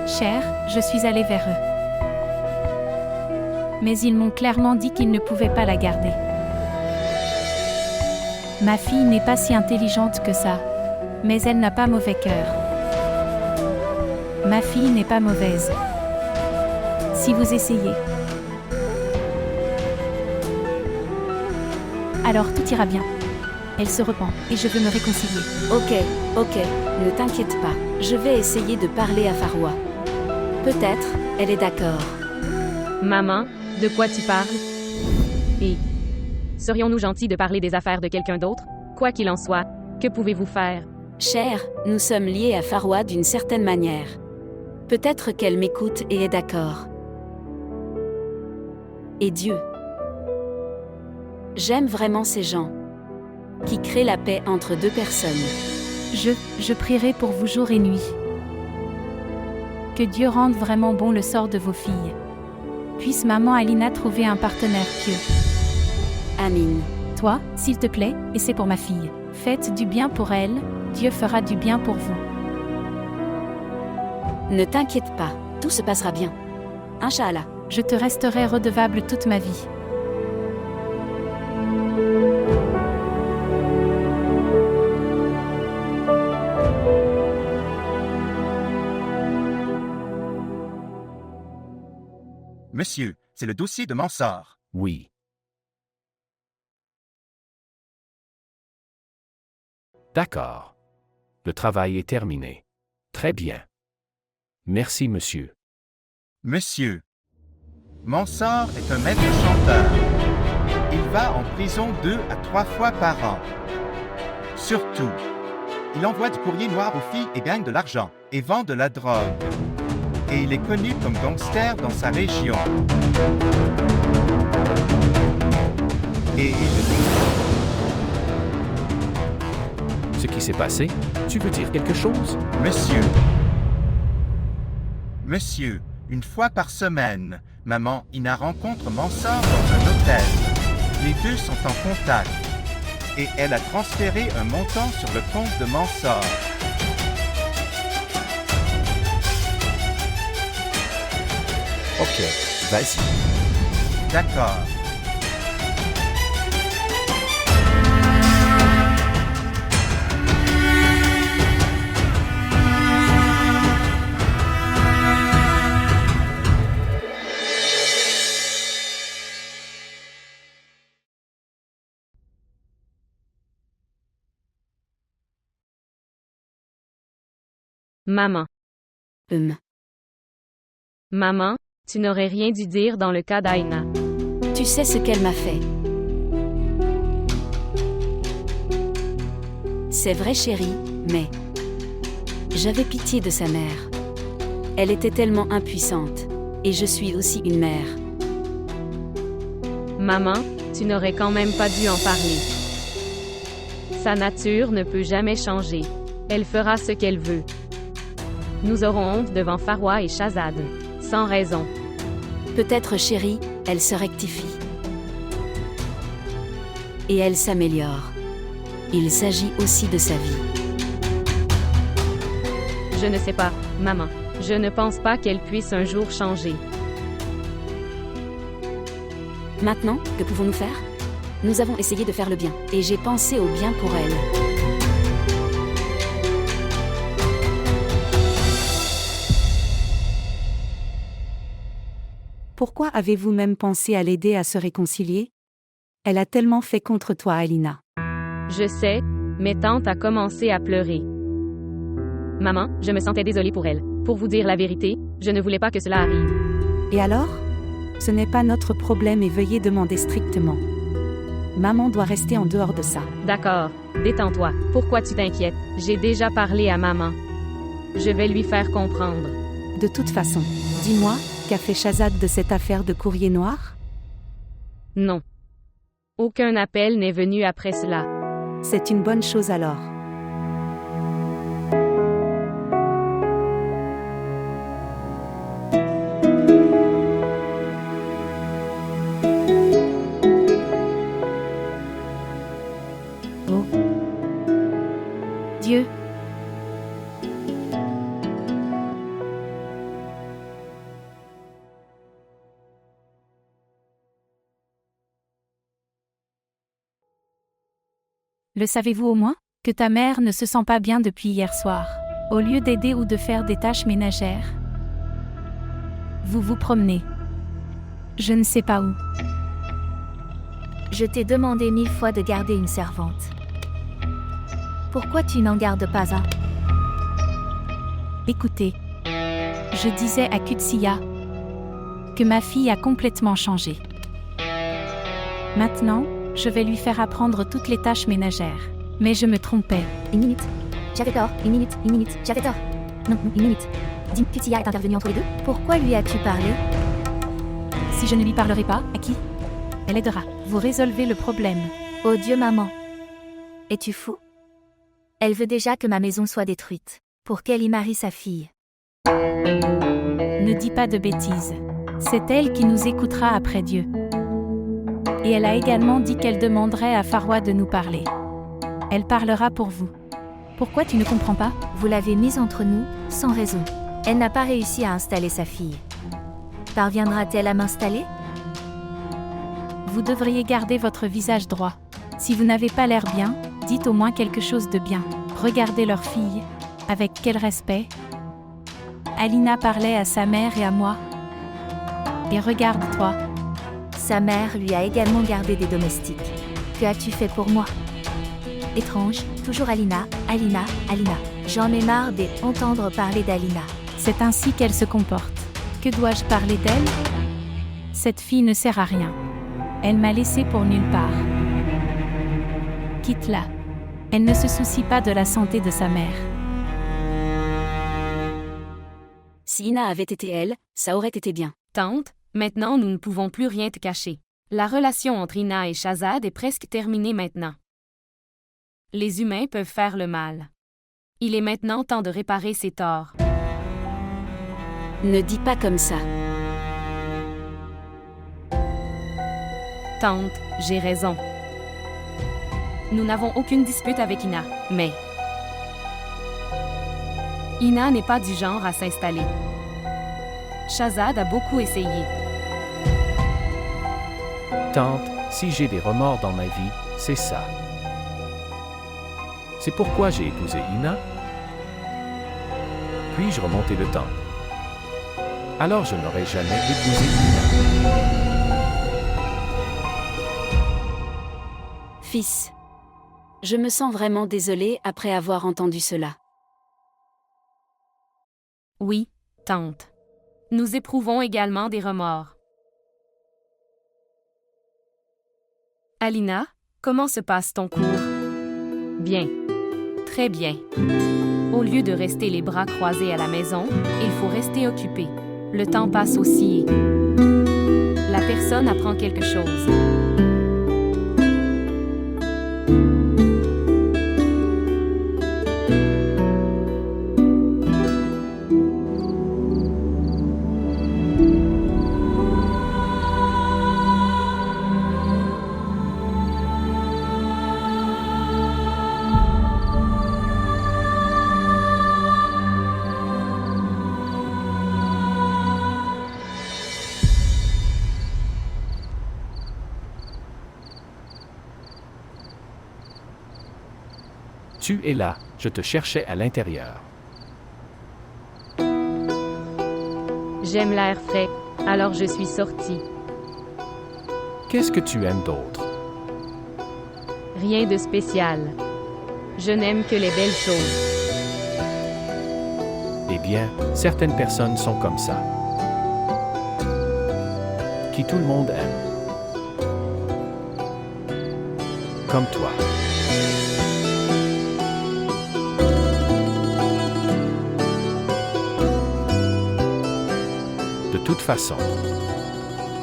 Cher, je suis allée vers eux. Mais ils m'ont clairement dit qu'ils ne pouvaient pas la garder. Ma fille n'est pas si intelligente que ça. Mais elle n'a pas mauvais cœur. Ma fille n'est pas mauvaise. Si vous essayez, alors tout ira bien. Elle se repent, et je veux me réconcilier. Ok, ne t'inquiète pas. Je vais essayer de parler à Farwa. Peut-être, elle est d'accord. Maman, de quoi tu parles? Et serions-nous gentils de parler des affaires de quelqu'un d'autre? Quoi qu'il en soit, que pouvez-vous faire? Cher, nous sommes liés à Farwa d'une certaine manière. Peut-être qu'elle m'écoute et est d'accord. Et Dieu. J'aime vraiment ces gens qui créent la paix entre deux personnes. Je prierai pour vous jour et nuit. Que Dieu rende vraiment bon le sort de vos filles. Puisse maman Alina trouver un partenaire pieux. Amin. Toi, s'il te plaît, et c'est pour ma fille. Faites du bien pour elle, Dieu fera du bien pour vous. Ne t'inquiète pas, tout se passera bien. Inch'Allah. Je te resterai redevable toute ma vie. Monsieur, c'est le dossier de Mansart. Oui. D'accord. Le travail est terminé. Très bien. Merci, monsieur. Monsieur, Mansart est un maître chanteur. Il va en prison 2 à 3 fois par an. Surtout, il envoie du courrier noir aux filles et gagne de l'argent, et vend de la drogue. Et il est connu comme gangster dans sa région. Et Ce qui s'est passé, tu veux dire quelque chose? Monsieur, une fois par semaine, maman Ina rencontre Mansart dans un hôtel. Les deux sont en contact. Et elle a transféré un montant sur le compte de Mansart. Ok, vas-y. D'accord. Maman. Maman, tu n'aurais rien dû dire dans le cas d'Aina. Tu sais ce qu'elle m'a fait. C'est vrai, chérie, mais j'avais pitié de sa mère. Elle était tellement impuissante. Et je suis aussi une mère. Maman, tu n'aurais quand même pas dû en parler. Sa nature ne peut jamais changer. Elle fera ce qu'elle veut. Nous aurons honte devant Farwa et Shahzad. Sans raison. Peut-être, chérie, elle se rectifie. Et elle s'améliore. Il s'agit aussi de sa vie. Je ne sais pas, maman. Je ne pense pas qu'elle puisse un jour changer. Maintenant, que pouvons-nous faire? Nous avons essayé de faire le bien, et j'ai pensé au bien pour elle. Pourquoi avez-vous même pensé à l'aider à se réconcilier? Elle a tellement fait contre toi, Alina. Je sais, mais tante a commencé à pleurer. Maman, je me sentais désolée pour elle. Pour vous dire la vérité, je ne voulais pas que cela arrive. Et alors? Ce n'est pas notre problème et veuillez demander strictement. Maman doit rester en dehors de ça. D'accord, détends-toi. Pourquoi tu t'inquiètes? J'ai déjà parlé à maman. Je vais lui faire comprendre. De toute façon, dis-moi, qu'a fait Shahzad de cette affaire de courrier noir? Non. Aucun appel n'est venu après cela. C'est une bonne chose alors. Oh. Dieu. Le savez-vous au moins? Que ta mère ne se sent pas bien depuis hier soir. Au lieu d'aider ou de faire des tâches ménagères, vous vous promenez. Je ne sais pas où. Je t'ai demandé 1000 fois de garder une servante. Pourquoi tu n'en gardes pas un? Écoutez, je disais à Kutsia que ma fille a complètement changé. Maintenant, je vais lui faire apprendre toutes les tâches ménagères. Mais je me trompais. Une minute. J'avais tort. Une minute. J'avais tort. Non, une minute. Dis, Kutsia est intervenue entre les deux. Pourquoi lui as-tu parlé? Si je ne lui parlerai pas, à qui? Elle aidera. Vous résolvez le problème. Oh Dieu, maman. Es-tu fou? Elle veut déjà que ma maison soit détruite, pour qu'elle y marie sa fille. Ne dis pas de bêtises. C'est elle qui nous écoutera après Dieu. Et elle a également dit qu'elle demanderait à Pharaon de nous parler. Elle parlera pour vous. Pourquoi tu ne comprends pas? Vous l'avez mise entre nous, sans raison. Elle n'a pas réussi à installer sa fille. Parviendra-t-elle à m'installer? Vous devriez garder votre visage droit. Si vous n'avez pas l'air bien, dites au moins quelque chose de bien. Regardez leur fille. Avec quel respect? Alina parlait à sa mère et à moi. Et regarde-toi. Sa mère lui a également gardé des domestiques. Que as-tu fait pour moi? Étrange, toujours Alina. J'en ai marre d'entendre parler d'Alina. C'est ainsi qu'elle se comporte. Que dois-je parler d'elle? Cette fille ne sert à rien. Elle m'a laissé pour nulle part. Quitte-la. Elle ne se soucie pas de la santé de sa mère. Si Ina avait été elle, ça aurait été bien. Tante, maintenant nous ne pouvons plus rien te cacher. La relation entre Ina et Shazad est presque terminée maintenant. Les humains peuvent faire le mal. Il est maintenant temps de réparer ses torts. Ne dis pas comme ça. Tante, j'ai raison. Nous n'avons aucune dispute avec Ina, mais Ina n'est pas du genre à s'installer. Shazad a beaucoup essayé. Tante, si j'ai des remords dans ma vie, c'est ça. C'est pourquoi j'ai épousé Ina. Puis-je remonter le temps? Alors je n'aurais jamais épousé Ina. Fils, je me sens vraiment désolée après avoir entendu cela. Oui, tante. Nous éprouvons également des remords. Alina, comment se passe ton cours? Bien. Très bien. Au lieu de rester les bras croisés à la maison, il faut rester occupé. Le temps passe aussi et la personne apprend quelque chose. Tu es là, je te cherchais à l'intérieur. J'aime l'air frais, alors je suis sortie. Qu'est-ce que tu aimes d'autre? Rien de spécial. Je n'aime que les belles choses. Eh bien, certaines personnes sont comme ça. Qui tout le monde aime. Comme toi. De toute façon,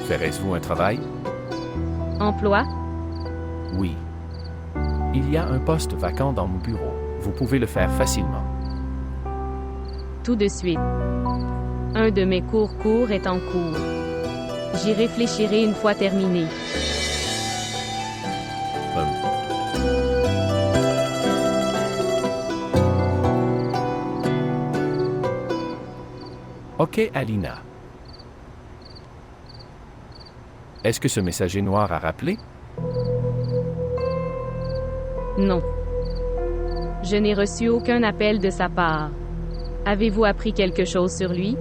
ferez-vous un travail? Emploi? Oui. Il y a un poste vacant dans mon bureau. Vous pouvez le faire facilement. Tout de suite. Un de mes cours est en cours. J'y réfléchirai une fois terminé. Ok, Alina. Est-ce que ce messager noir a rappelé? Non. Je n'ai reçu aucun appel de sa part. Avez-vous appris quelque chose sur lui?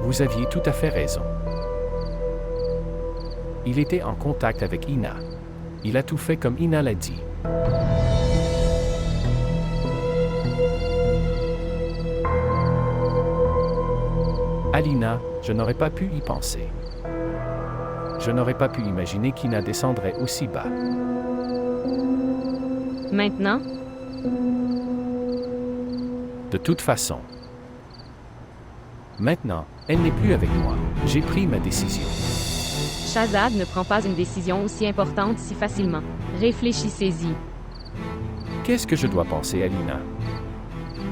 Vous aviez tout à fait raison. Il était en contact avec Ina. Il a tout fait comme Ina l'a dit. Alina, je n'aurais pas pu y penser. Je n'aurais pas pu imaginer qu'Ina descendrait aussi bas. Maintenant? De toute façon. Maintenant, elle n'est plus avec moi. J'ai pris ma décision. Shahzad ne prend pas une décision aussi importante si facilement. Réfléchissez-y. Qu'est-ce que je dois penser, Alina?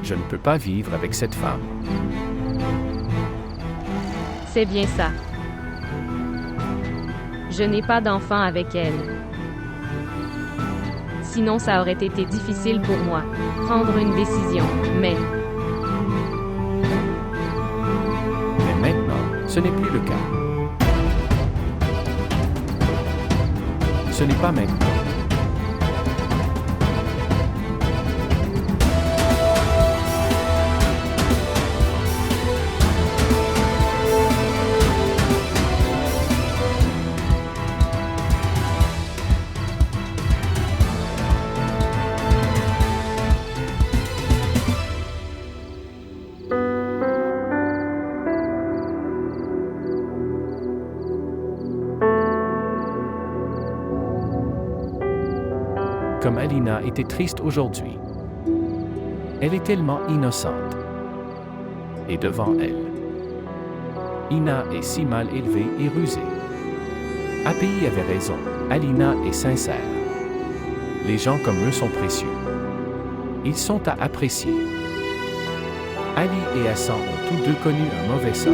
Je ne peux pas vivre avec cette femme. C'est bien ça. Je n'ai pas d'enfant avec elle. Sinon, ça aurait été difficile pour moi. Prendre une décision, mais maintenant, ce n'est plus le cas. Ce n'est pas maintenant. Comme Alina était triste aujourd'hui. Elle est tellement innocente. Et devant elle, Ina est si mal élevée et rusée. API avait raison, Alina est sincère. Les gens comme eux sont précieux. Ils sont à apprécier. Ali et Hassan ont tous deux connu un mauvais sort.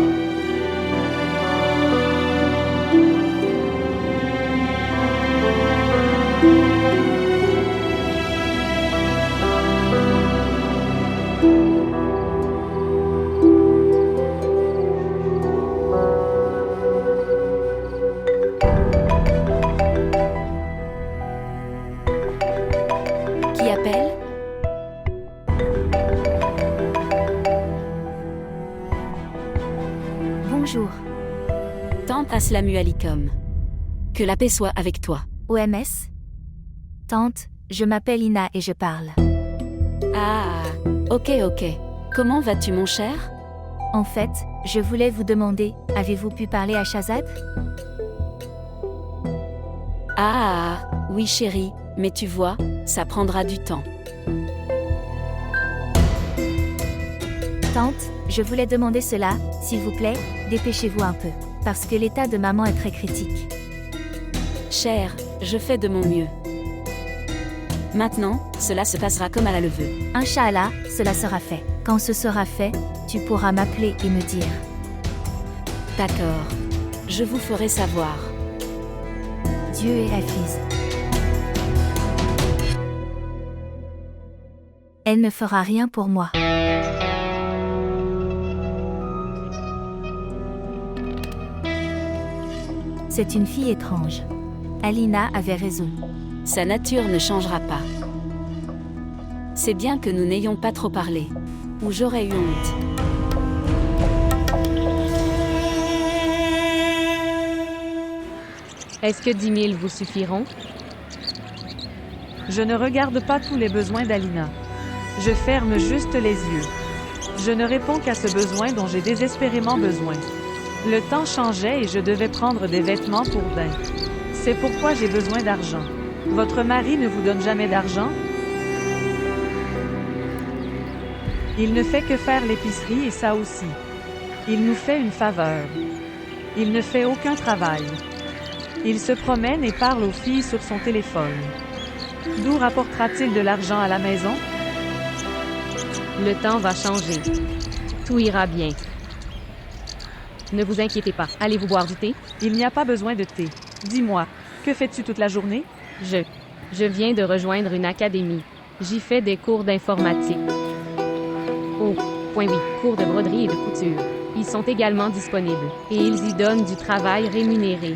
Qui appelle? Bonjour. Tante Aslamu Alikum. Que la paix soit avec toi. OMS? Tante, je m'appelle Ina et je parle. Ah, ok. Comment vas-tu, mon cher? En fait, je voulais vous demander, avez-vous pu parler à Shahzad? Ah, oui chérie, mais tu vois, ça prendra du temps. Tante, je voulais demander cela, s'il vous plaît, dépêchez-vous un peu. Parce que l'état de maman est très critique. Cher, je fais de mon mieux. Maintenant, cela se passera comme Allah le veut. Inch'Allah, cela sera fait. Quand ce sera fait, tu pourras m'appeler et me dire. D'accord. Je vous ferai savoir. Dieu est Hafiz. Elle ne fera rien pour moi. C'est une fille étrange. Alina avait raison. Sa nature ne changera pas. C'est bien que nous n'ayons pas trop parlé. Ou j'aurais eu honte. est-ce que 10 000 vous suffiront? Je ne regarde pas tous les besoins d'Alina. Je ferme juste les yeux. Je ne réponds qu'à ce besoin dont j'ai désespérément besoin. Le temps changeait et je devais prendre des vêtements pour bain. C'est pourquoi j'ai besoin d'argent. Votre mari ne vous donne jamais d'argent? Il ne fait que faire l'épicerie et ça aussi. Il nous fait une faveur. Il ne fait aucun travail. Il se promène et parle aux filles sur son téléphone. D'où rapportera-t-il de l'argent à la maison? Le temps va changer. Tout ira bien. Ne vous inquiétez pas. Allez-vous boire du thé? Il n'y a pas besoin de thé. Dis-moi, que fais-tu toute la journée? Je viens de rejoindre une académie. J'y fais des cours d'informatique. Oh, oui, cours de broderie et de couture. Ils sont également disponibles, et ils y donnent du travail rémunéré.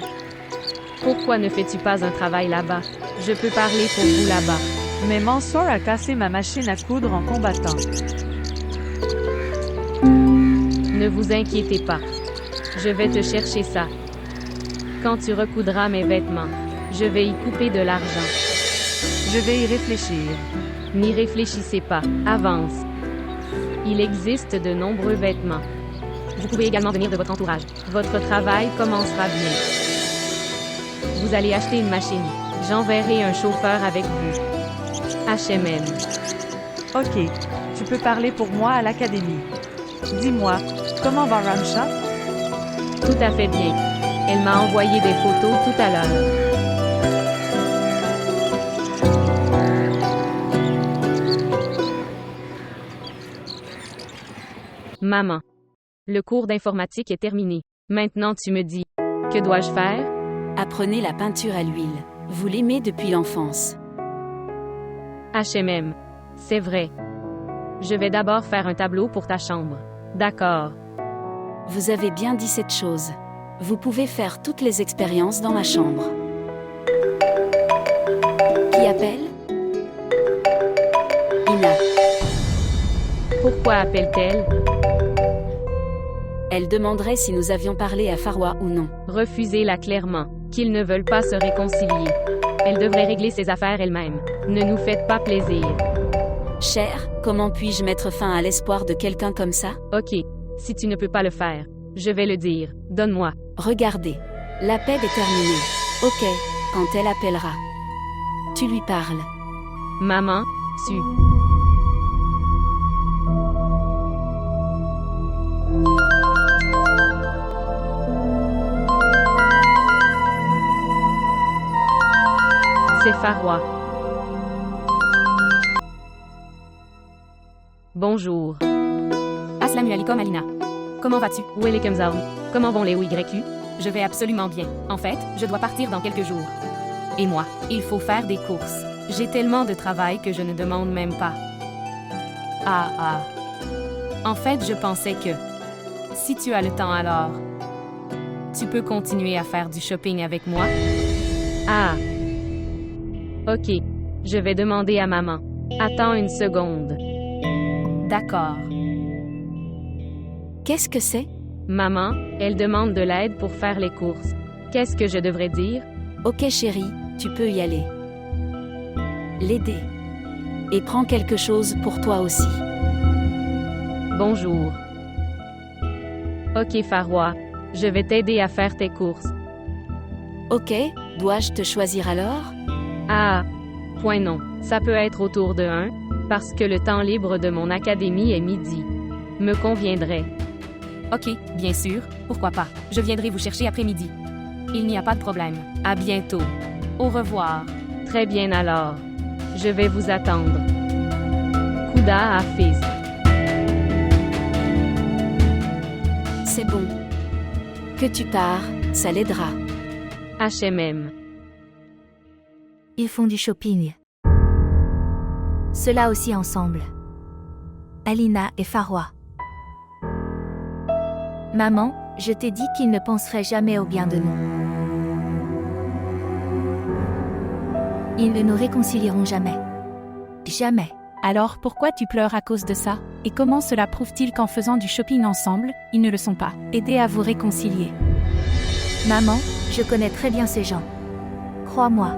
Pourquoi ne fais-tu pas un travail là-bas? Je peux parler pour vous là-bas. Mais Mansour a cassé ma machine à coudre en combattant. Ne vous inquiétez pas. Je vais te chercher ça. Quand tu recoudras mes vêtements, je vais y couper de l'argent. Je vais y réfléchir. N'y réfléchissez pas, avance. Il existe de nombreux vêtements. Vous pouvez également venir de votre entourage. Votre travail commencera bien. Vous allez acheter une machine. J'enverrai un chauffeur avec vous. HMM. Ok, tu peux parler pour moi à l'académie. Dis-moi, comment va Ramsha? Tout à fait bien. Elle m'a envoyé des photos tout à l'heure. Maman. Le cours d'informatique est terminé. Maintenant tu me dis. Que dois-je faire? Apprenez la peinture à l'huile. Vous l'aimez depuis l'enfance. HMM. C'est vrai. Je vais d'abord faire un tableau pour ta chambre. D'accord. Vous avez bien dit cette chose. Vous pouvez faire toutes les expériences dans ma chambre. Qui appelle? Ina. Pourquoi appelle-t-elle? Elle demanderait si nous avions parlé à Farwa ou non. Refusez-la clairement. Qu'ils ne veulent pas se réconcilier. Elle devrait régler ses affaires elle-même. Ne nous faites pas plaisir. Cher, comment puis-je mettre fin à l'espoir de quelqu'un comme ça? Ok. Si tu ne peux pas le faire, je vais le dire. Donne-moi. Regardez. L'appel est terminé. Ok, quand elle appellera. Tu lui parles. Maman, tu. C'est Farwa. Bonjour. Assalamu alaikum Alina. Comment vas-tu? Welcome Zaun. Comment vont les YQ? Je vais absolument bien. En fait, je dois partir dans quelques jours. Et moi, il faut faire des courses. J'ai tellement de travail que je ne demande même pas. En fait, je pensais que... Si tu as le temps alors... Tu peux continuer à faire du shopping avec moi? Ok. Je vais demander à maman. Attends une seconde. D'accord. Qu'est-ce que c'est? Maman, elle demande de l'aide pour faire les courses. Qu'est-ce que je devrais dire? Ok chérie, tu peux y aller. L'aider. Et prends quelque chose pour toi aussi. Bonjour. Ok Farwa, je vais t'aider à faire tes courses. Ok, dois-je te choisir alors? Point non. Ça peut être autour de 1, parce que le temps libre de mon académie est midi. Me conviendrait. Ok, bien sûr, pourquoi pas. Je viendrai vous chercher après-midi. Il n'y a pas de problème. À bientôt. Au revoir. Très bien alors. Je vais vous attendre. Kouda Hafiz. C'est bon. Que tu pars, ça l'aidera. HMM. Ils font du shopping. Cela aussi ensemble. Alina et Farwa. Maman, je t'ai dit qu'ils ne penseraient jamais au bien de nous. Ils ne nous réconcilieront jamais. Jamais. Alors pourquoi tu pleures à cause de ça? Et comment cela prouve-t-il qu'en faisant du shopping ensemble, ils ne le sont pas? Aidez à vous réconcilier. Maman, je connais très bien ces gens. Crois-moi.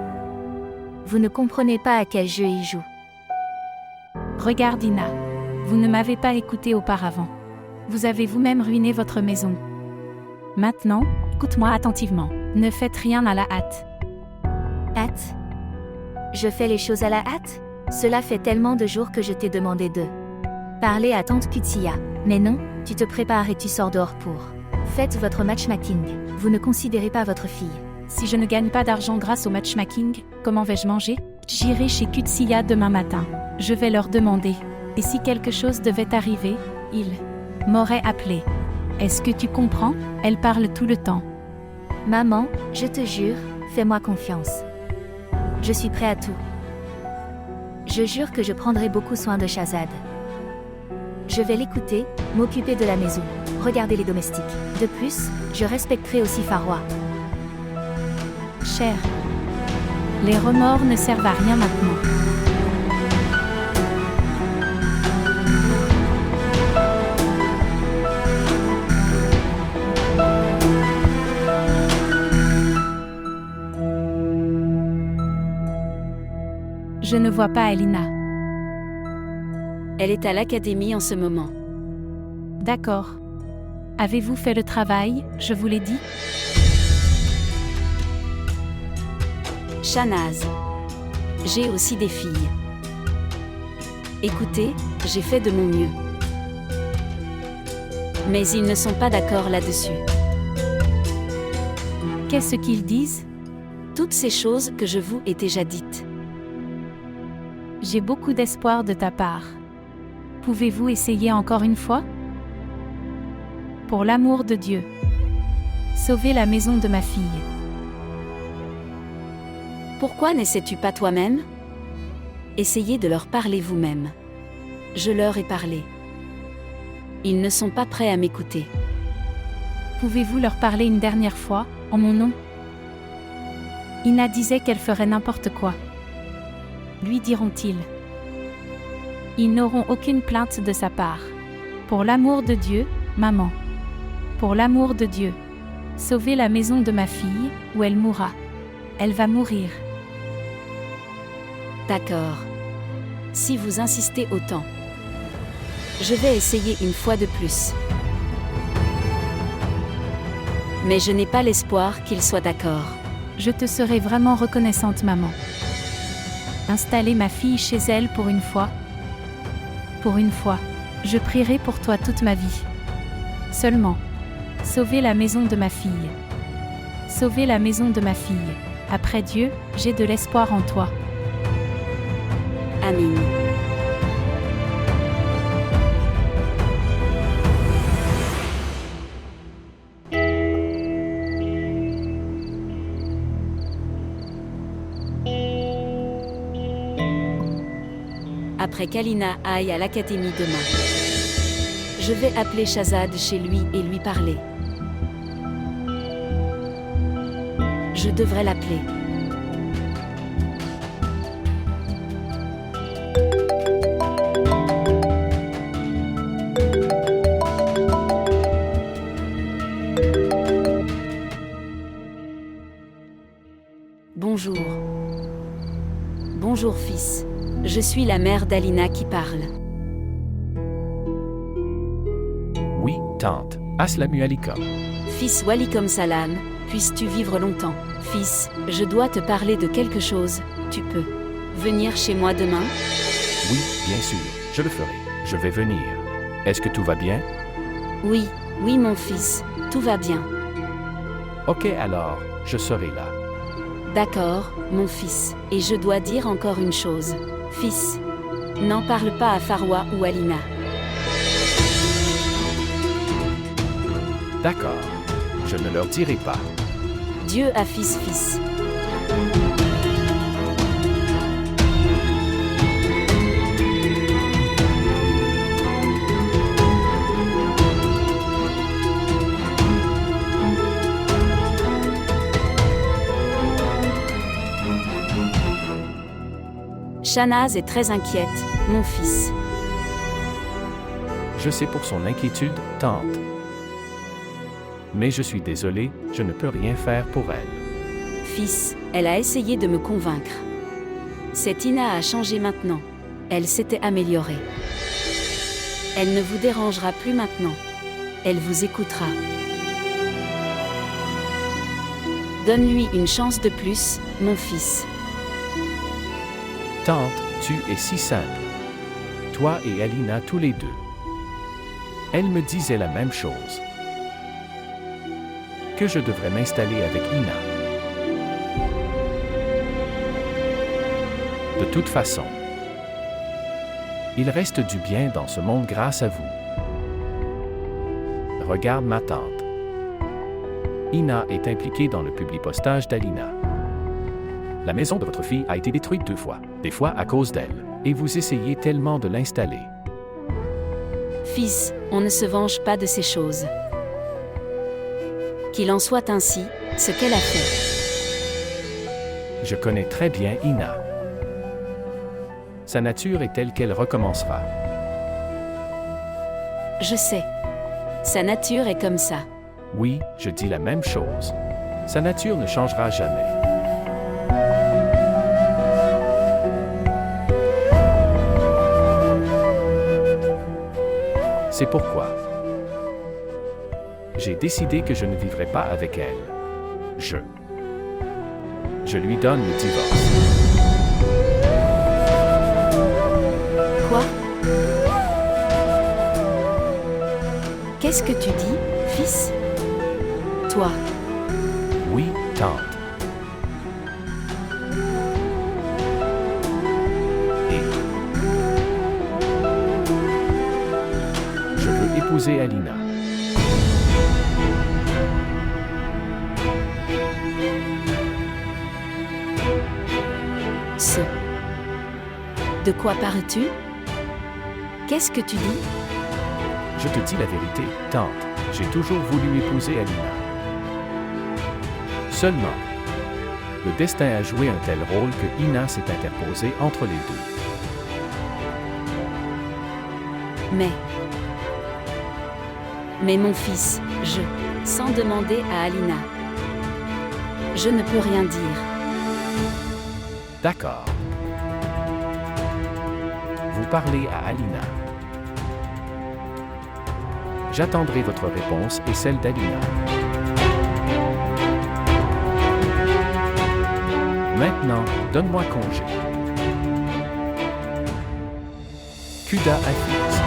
Vous ne comprenez pas à quel jeu ils jouent. Regarde Ina. Vous ne m'avez pas écouté auparavant. Vous avez vous-même ruiné votre maison. Maintenant, écoute-moi attentivement. Ne faites rien à la hâte. Hâte? Je fais les choses à la hâte? Cela fait tellement de jours que je t'ai demandé de parler à tante Kutsia. Mais non, tu te prépares et tu sors dehors pour. Faites votre matchmaking. Vous ne considérez pas votre fille. Si je ne gagne pas d'argent grâce au matchmaking, comment vais-je manger? J'irai chez Kutsia demain matin. Je vais leur demander. Et si quelque chose devait arriver, ils m'auraient appelé. Est-ce que tu comprends? Elle parle tout le temps. Maman, je te jure, fais-moi confiance. Je suis prêt à tout. Je jure que je prendrai beaucoup soin de Shahzad. Je vais l'écouter, m'occuper de la maison, regarder les domestiques. De plus, je respecterai aussi Farwa. Cher. Les remords ne servent à rien maintenant. Je ne vois pas Alina. Elle est à l'académie en ce moment. D'accord. Avez-vous fait le travail, je vous l'ai dit? Shahnaz. J'ai aussi des filles. Écoutez, j'ai fait de mon mieux. Mais ils ne sont pas d'accord là-dessus. Qu'est-ce qu'ils disent? Toutes ces choses que je vous ai déjà dites. J'ai beaucoup d'espoir de ta part. Pouvez-vous essayer encore une fois? Pour l'amour de Dieu. Sauvez la maison de ma fille. Pourquoi n'essaies-tu pas toi-même? Essayez de leur parler vous-même. Je leur ai parlé. Ils ne sont pas prêts à m'écouter. Pouvez-vous leur parler une dernière fois, en mon nom? Ina disait qu'elle ferait n'importe quoi. Lui diront-ils. Ils n'auront aucune plainte de sa part. Pour l'amour de Dieu, maman. Pour l'amour de Dieu. Sauvez la maison de ma fille, ou elle mourra. Elle va mourir. D'accord. Si vous insistez autant. Je vais essayer une fois de plus. Mais je n'ai pas l'espoir qu'ils soient d'accord. Je te serai vraiment reconnaissante, maman. Installer ma fille chez elle pour une fois. Pour une fois. Je prierai pour toi toute ma vie. Seulement. Sauvez la maison de ma fille. Sauvez la maison de ma fille. Après Dieu, j'ai de l'espoir en toi. Amin. Après qu'Alina aille à l'académie demain. Je vais appeler Shahzad chez lui et lui parler. Je devrais l'appeler. Bonjour. Bonjour fils. Je suis la mère d'Alina qui parle. Oui, tante. Aslamu alaikum. Fils Walikom Salam, puisses-tu vivre longtemps. Fils, je dois te parler de quelque chose. Tu peux venir chez moi demain? Oui, bien sûr, je le ferai. Je vais venir. Est-ce que tout va bien? Oui, oui mon fils, tout va bien. Ok alors, je serai là. D'accord, mon fils. Et je dois dire encore une chose. Fils, n'en parle pas à Farwa ou Alina. D'accord. Je ne leur dirai pas. Dieu a fils. Shahnaz est très inquiète, mon fils. Je sais pour son inquiétude, tante. Mais je suis désolé, je ne peux rien faire pour elle. Fils, elle a essayé de me convaincre. Cette Ina a changé maintenant. Elle s'était améliorée. Elle ne vous dérangera plus maintenant. Elle vous écoutera. Donne-lui une chance de plus, mon fils. Tante, tu es si simple. Toi et Alina tous les deux. Elle me disait la même chose. Que je devrais m'installer avec Ina. De toute façon, il reste du bien dans ce monde grâce à vous. Regarde ma tante. Ina est impliquée dans le publipostage d'Alina. La maison de votre fille a été détruite 2 fois, des fois à cause d'elle, et vous essayez tellement de l'installer. Fils, on ne se venge pas de ces choses. Qu'il en soit ainsi, ce qu'elle a fait. Je connais très bien Ina. Sa nature est telle qu'elle recommencera. Je sais. Sa nature est comme ça. Oui, je dis la même chose. Sa nature ne changera jamais. C'est pourquoi j'ai décidé que je ne vivrai pas avec elle. Je lui donne le divorce. Quoi? Qu'est-ce que tu dis, fils? Toi, Oui, tante. Et je veux épouser Alina. De quoi parles-tu? Qu'est-ce que tu dis? Je te dis la vérité, tante. J'ai toujours voulu épouser Alina. Seulement, le destin a joué un tel rôle que Ina s'est interposée entre les deux. Mais mon fils, sans demander à Alina. Je ne peux rien dire. D'accord. Vous parlez à Alina. J'attendrai votre réponse et celle d'Alina. Maintenant, donne-moi congé. Kuda Afix.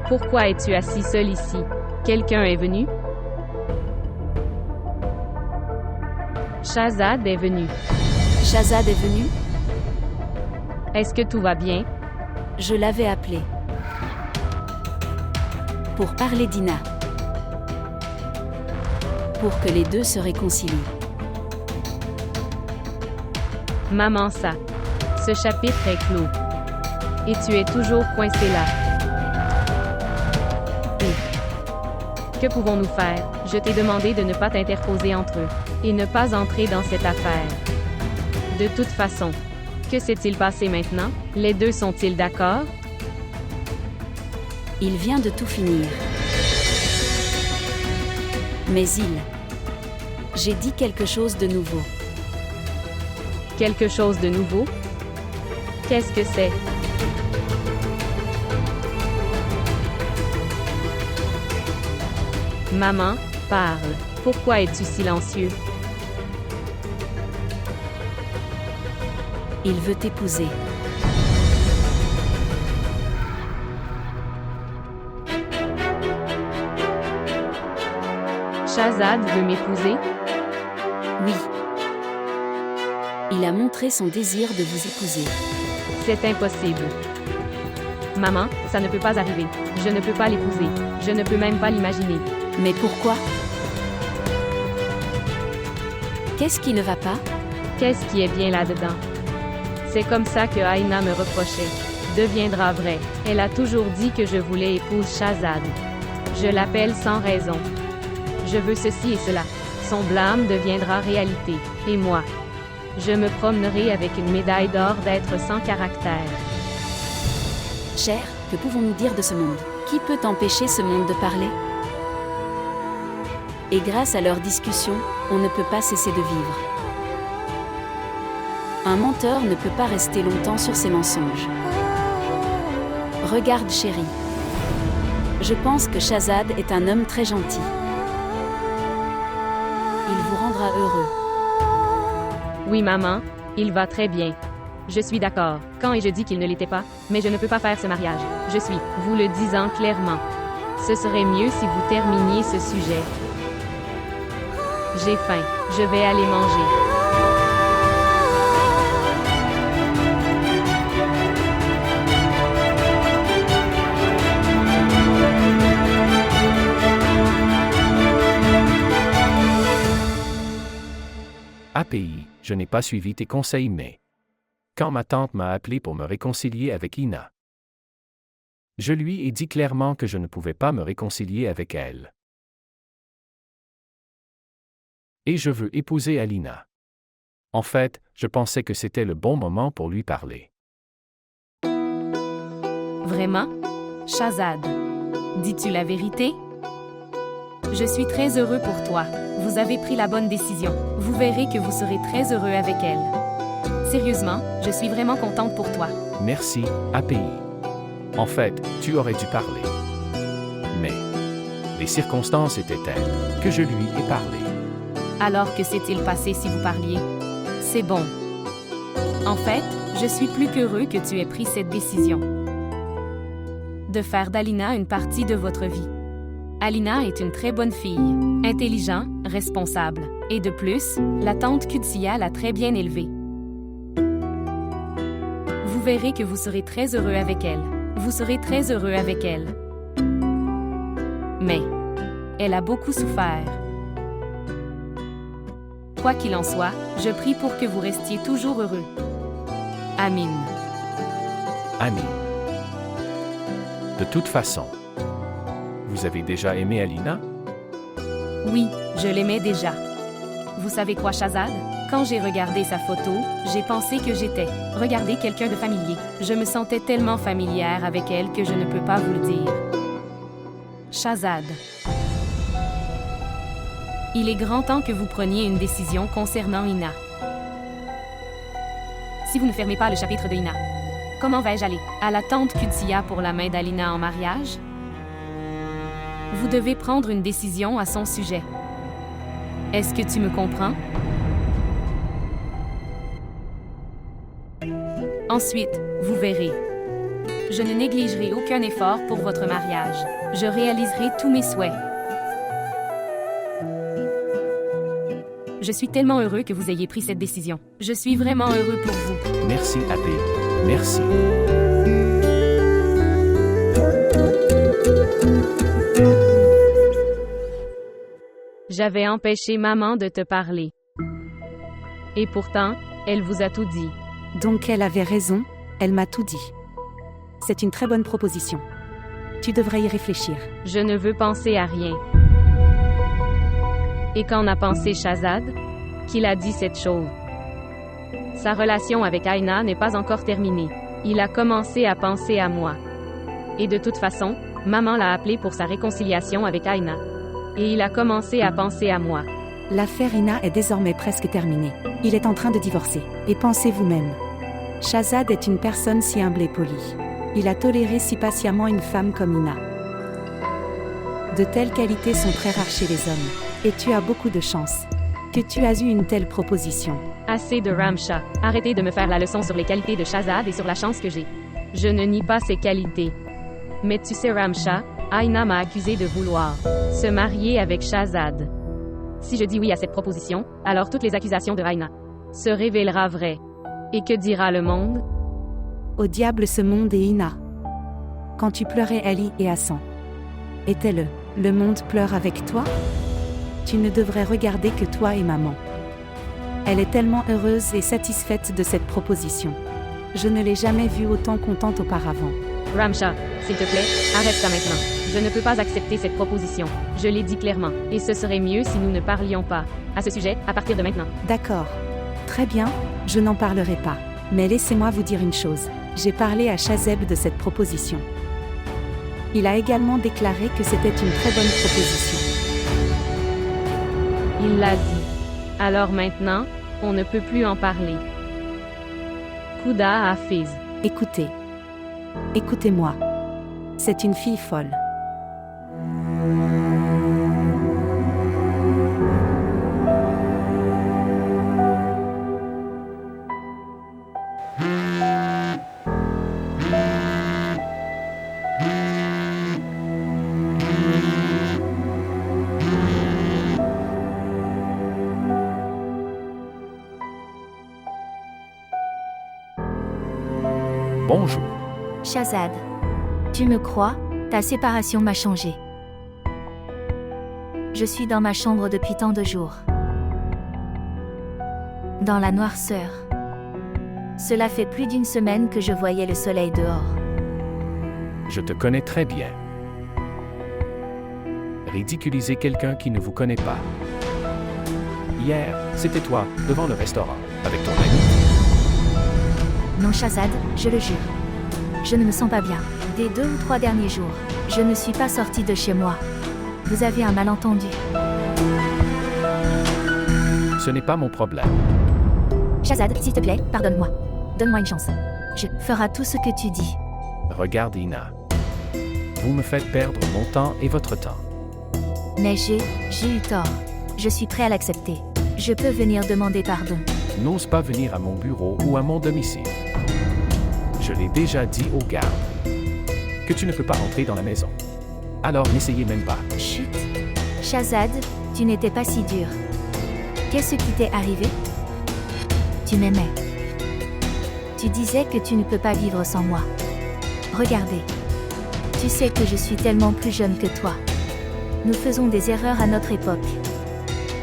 Pourquoi es-tu assis seul ici? Quelqu'un est venu? Shahzad est venu. Shahzad est venu? Est-ce que tout va bien? Je l'avais appelé. Pour parler d'Ina. Pour que les deux se réconcilient. Maman, ça. Ce chapitre est clos. Et tu es toujours coincé là. Que pouvons-nous faire? Je t'ai demandé de ne pas t'interposer entre eux, et ne pas entrer dans cette affaire. De toute façon, que s'est-il passé maintenant? Les deux sont-ils d'accord? Il vient de tout finir. Mais j'ai dit quelque chose de nouveau. Quelque chose de nouveau? Qu'est-ce que c'est? Maman, parle. Pourquoi es-tu silencieux? Il veut t'épouser. Shahzad veut m'épouser? Oui. Il a montré son désir de vous épouser. C'est impossible. Maman, ça ne peut pas arriver. Je ne peux pas l'épouser. Je ne peux même pas l'imaginer. Mais pourquoi? Qu'est-ce qui ne va pas? Qu'est-ce qui est bien là-dedans? C'est comme ça que Aina me reprochait. Deviendra vrai. Elle a toujours dit que je voulais épouser Shahzad. Je l'appelle sans raison. Je veux ceci et cela. Son blâme deviendra réalité. Et moi, je me promènerai avec une médaille d'or d'être sans caractère. Cher, que pouvons-nous dire de ce monde? Qui peut empêcher ce monde de parler? Et grâce à leur discussion, on ne peut pas cesser de vivre. Un menteur ne peut pas rester longtemps sur ses mensonges. Regarde, chérie. Je pense que Shahzad est un homme très gentil. Il vous rendra heureux. Oui, maman, il va très bien. Je suis d'accord. Quand ai-je dit qu'il ne l'était pas? Mais je ne peux pas faire ce mariage. Je suis, vous le disant clairement. Ce serait mieux si vous terminiez ce sujet. J'ai faim. Je vais aller manger. API, je n'ai pas suivi tes conseils, mais quand ma tante m'a appelé pour me réconcilier avec Ina, je lui ai dit clairement que je ne pouvais pas me réconcilier avec elle. Et je veux épouser Alina. En fait, je pensais que c'était le bon moment pour lui parler. Vraiment? Shahzad, dis-tu la vérité? Je suis très heureux pour toi. Vous avez pris la bonne décision. Vous verrez que vous serez très heureux avec elle. Sérieusement, je suis vraiment contente pour toi. Merci, API. En fait, tu aurais dû parler. Mais les circonstances étaient telles que je lui ai parlé. Alors que s'est-il passé si vous parliez? C'est bon. En fait, je suis plus qu'heureux que tu aies pris cette décision. De faire d'Alina une partie de votre vie. Alina est une très bonne fille, intelligente, responsable. Et de plus, la tante Qudsiya l'a très bien élevée. Vous verrez que vous serez très heureux avec elle. Vous serez très heureux avec elle. Mais, elle a beaucoup souffert. Quoi qu'il en soit, je prie pour que vous restiez toujours heureux. Amin. Amin. De toute façon, vous avez déjà aimé Alina? Oui, je l'aimais déjà. Vous savez quoi, Shahzad? Quand j'ai regardé sa photo, j'ai pensé que j'étais regardé quelqu'un de familier. Je me sentais tellement familière avec elle que je ne peux pas vous le dire. Shahzad. Il est grand temps que vous preniez une décision concernant Ina. Si vous ne fermez pas le chapitre de Ina, comment vais-je aller à la tante Qudsiya pour la main d'Alina en mariage? Vous devez prendre une décision à son sujet. Est-ce que tu me comprends? Ensuite, vous verrez. Je ne négligerai aucun effort pour votre mariage. Je réaliserai tous mes souhaits. Je suis tellement heureux que vous ayez pris cette décision. Je suis vraiment heureux pour vous. Merci, API. Merci. J'avais empêché maman de te parler. Et pourtant, elle vous a tout dit. Donc elle avait raison, elle m'a tout dit. C'est une très bonne proposition. Tu devrais y réfléchir. Je ne veux penser à rien. Et qu'en a pensé Shahzad? Qu'il a dit cette chose. Sa relation avec Aina n'est pas encore terminée. Il a commencé à penser à moi. Et de toute façon, maman l'a appelé pour sa réconciliation avec Aina. Et il a commencé à penser à moi. L'affaire Ina est désormais presque terminée. Il est en train de divorcer. Et pensez vous-même. Shahzad est une personne si humble et polie. Il a toléré si patiemment une femme comme Ina. De telles qualités sont très rares chez les hommes. Et tu as beaucoup de chance que tu as eu une telle proposition. Assez de Ramsha. Arrêtez de me faire la leçon sur les qualités de Shahzad et sur la chance que j'ai. Je ne nie pas ses qualités. Mais tu sais Ramsha, Aina m'a accusé de vouloir se marier avec Shahzad. Si je dis oui à cette proposition, alors toutes les accusations de Aina se révélera vraies. Et que dira le monde? Au diable ce monde et Ina. Quand tu pleurais Ali et Hassan. Était-le monde pleure avec toi? Tu ne devrais regarder que toi et maman. Elle est tellement heureuse et satisfaite de cette proposition. Je ne l'ai jamais vue autant contente auparavant. Ramsha, s'il te plaît, arrête ça maintenant. Je ne peux pas accepter cette proposition. Je l'ai dit clairement. Et ce serait mieux si nous ne parlions pas à ce sujet à partir de maintenant. D'accord. Très bien, je n'en parlerai pas. Mais laissez-moi vous dire une chose. J'ai parlé à Shahzeb de cette proposition. Il a également déclaré que c'était une très bonne proposition. Il l'a dit. Alors maintenant, on ne peut plus en parler. Khuda Hafiz. Écoutez. Écoutez-moi. C'est une fille folle. Bonjour. Shahzad, tu me crois, ta séparation m'a changé. Je suis dans ma chambre depuis tant de jours. Dans la noirceur. Cela fait plus d'une semaine que je voyais le soleil dehors. Je te connais très bien. Ridiculiser quelqu'un qui ne vous connaît pas. Hier, c'était toi, devant le restaurant, avec ton ami. Non, Shazad, je le jure. Je ne me sens pas bien. Des 2 ou 3 derniers jours, je ne suis pas sortie de chez moi. Vous avez un malentendu. Ce n'est pas mon problème. Shazad, s'il te plaît, pardonne-moi. Donne-moi une chance. Je ferai tout ce que tu dis. Regarde, Ina. Vous me faites perdre mon temps et votre temps. Mais j'ai eu tort. Je suis prêt à l'accepter. Je peux venir demander pardon. N'ose pas venir à mon bureau ou à mon domicile. Je l'ai déjà dit aux gardes que tu ne peux pas entrer dans la maison. Alors n'essayez même pas. Chut. Shazad, tu n'étais pas si dur. Qu'est-ce qui t'est arrivé? Tu m'aimais. Tu disais que tu ne peux pas vivre sans moi. Regardez. Tu sais que je suis tellement plus jeune que toi. Nous faisons des erreurs à notre époque.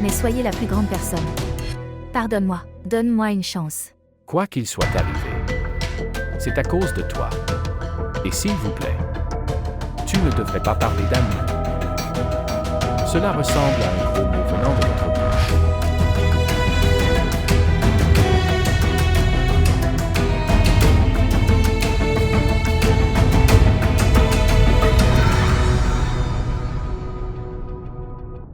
Mais soyez la plus grande personne. Pardonne-moi, donne-moi une chance. Quoi qu'il soit arrivé, c'est à cause de toi. Et s'il vous plaît, tu ne devrais pas parler d'amour. Cela ressemble à un gros mot venant de